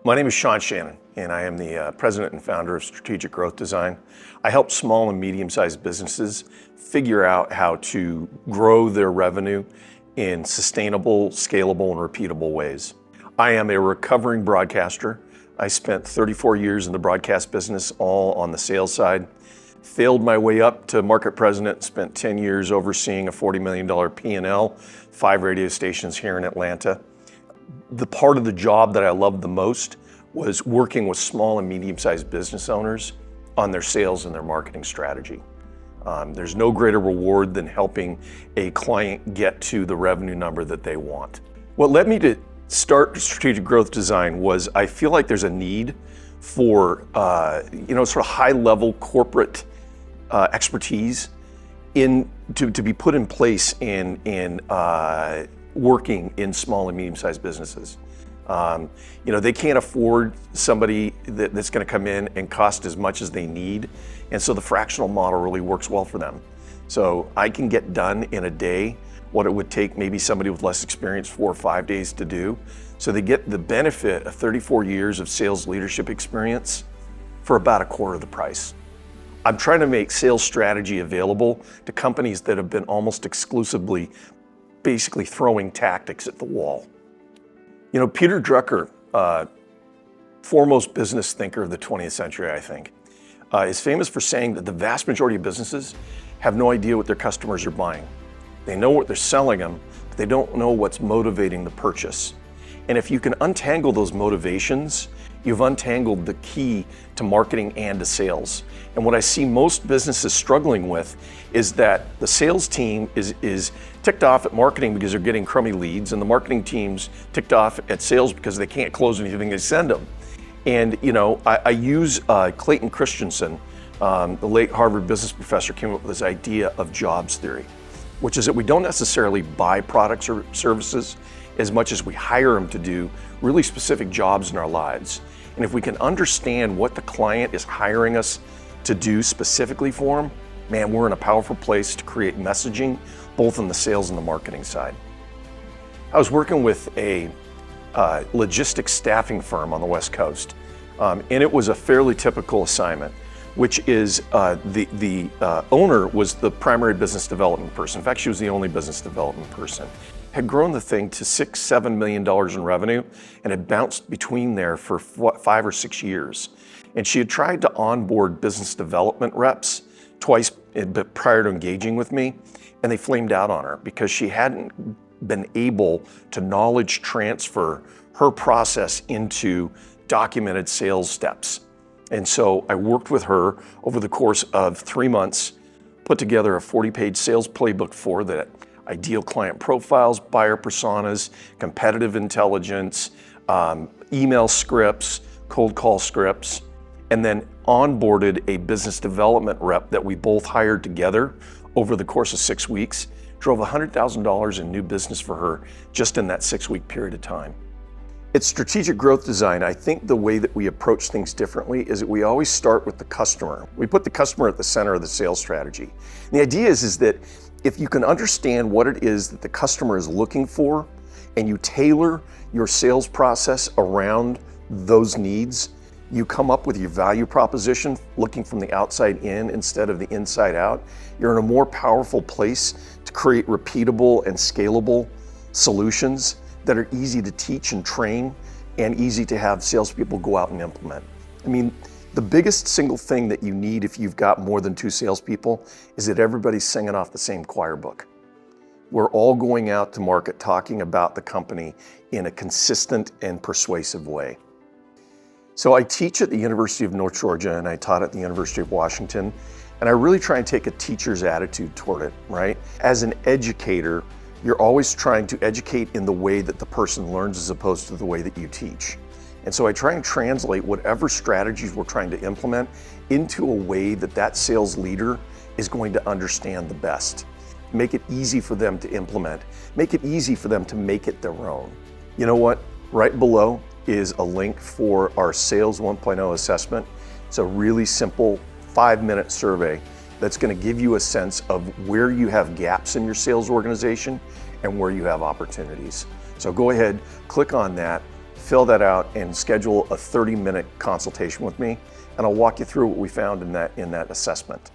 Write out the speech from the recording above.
My name is Shannon, and I am the president and founder of Strategic Growth Design. I help small and medium-sized businesses figure out how to grow their revenue in sustainable, scalable, and repeatable ways. I am a recovering broadcaster. I spent 34 years in the broadcast business, all on the sales side. Failed my way up to market president, spent 10 years overseeing a $40 million P&L, 5 radio stations here in Atlanta. The part of the job that I loved the most was working with small and medium-sized business owners on their sales and their marketing strategy. There's no greater reward than helping a client get to the revenue number that they want. What led me to start Strategic Growth Design was I feel like there's a need for sort of high-level corporate expertise to be put in place in working in small and medium-sized businesses. They can't afford somebody that's going to come in and cost as much as they need, and so the fractional model really works well for them. So I can get done in a day what it would take maybe somebody with less experience 4 or 5 days to do. So they get the benefit of 34 years of sales leadership experience for about a quarter of the price. I'm trying to make sales strategy available to companies that have been almost exclusively basically throwing tactics at the wall. Peter Drucker, foremost business thinker of the 20th century, I think, is famous for saying that the vast majority of businesses have no idea what their customers are buying. They know what they're selling them, but they don't know what's motivating the purchase. And if you can untangle those motivations, you've untangled the key to marketing and to sales. And what I see most businesses struggling with is that the sales team is ticked off at marketing because they're getting crummy leads, and the marketing team's ticked off at sales because they can't close anything they send them. And I use Clayton Christensen, the late Harvard business professor, came up with this idea of jobs theory, which is that we don't necessarily buy products or services as much as we hire them to do really specific jobs in our lives. And if we can understand what the client is hiring us to do specifically for them, man, we're in a powerful place to create messaging, both on the sales and the marketing side. I was working with a logistics staffing firm on the West Coast, and it was a fairly typical assignment, which is the owner was the primary business development person. In fact, she was the only business development person. Had grown the thing to $6-7 million in revenue and had bounced between there for 5 or 6 years. And she had tried to onboard business development reps twice prior to engaging with me, and they flamed out on her because she hadn't been able to knowledge transfer her process into documented sales steps. And so I worked with her over the course of 3 months, put together a 40-page sales playbook for that. Ideal client profiles, buyer personas, competitive intelligence, email scripts, cold call scripts, and then onboarded a business development rep that we both hired together over the course of 6 weeks, drove $100,000 in new business for her just in that 6-week period of time. At Strategic Growth Design, I think the way that we approach things differently is that we always start with the customer. We put the customer at the center of the sales strategy. And the idea is that if you can understand what it is that the customer is looking for, and you tailor your sales process around those needs, you come up with your value proposition looking from the outside in instead of the inside out, you're in a more powerful place to create repeatable and scalable solutions that are easy to teach and train and easy to have salespeople go out and implement. I mean, the biggest single thing that you need if you've got more than 2 salespeople is that everybody's singing off the same choir book. We're all going out to market talking about the company in a consistent and persuasive way. So I teach at the University of North Georgia and I taught at the University of Washington, and I really try and take a teacher's attitude toward it, right? As an educator, you're always trying to educate in the way that the person learns as opposed to the way that you teach. And so I try and translate whatever strategies we're trying to implement into a way that that sales leader is going to understand the best. Make it easy for them to implement. Make it easy for them to make it their own. You know what? Right below is a link for our Sales 1.0 assessment. It's a really simple 5-minute survey that's going to give you a sense of where you have gaps in your sales organization and where you have opportunities. So go ahead, click on that, fill that out and schedule a 30-minute consultation with me, and I'll walk you through what we found in that assessment.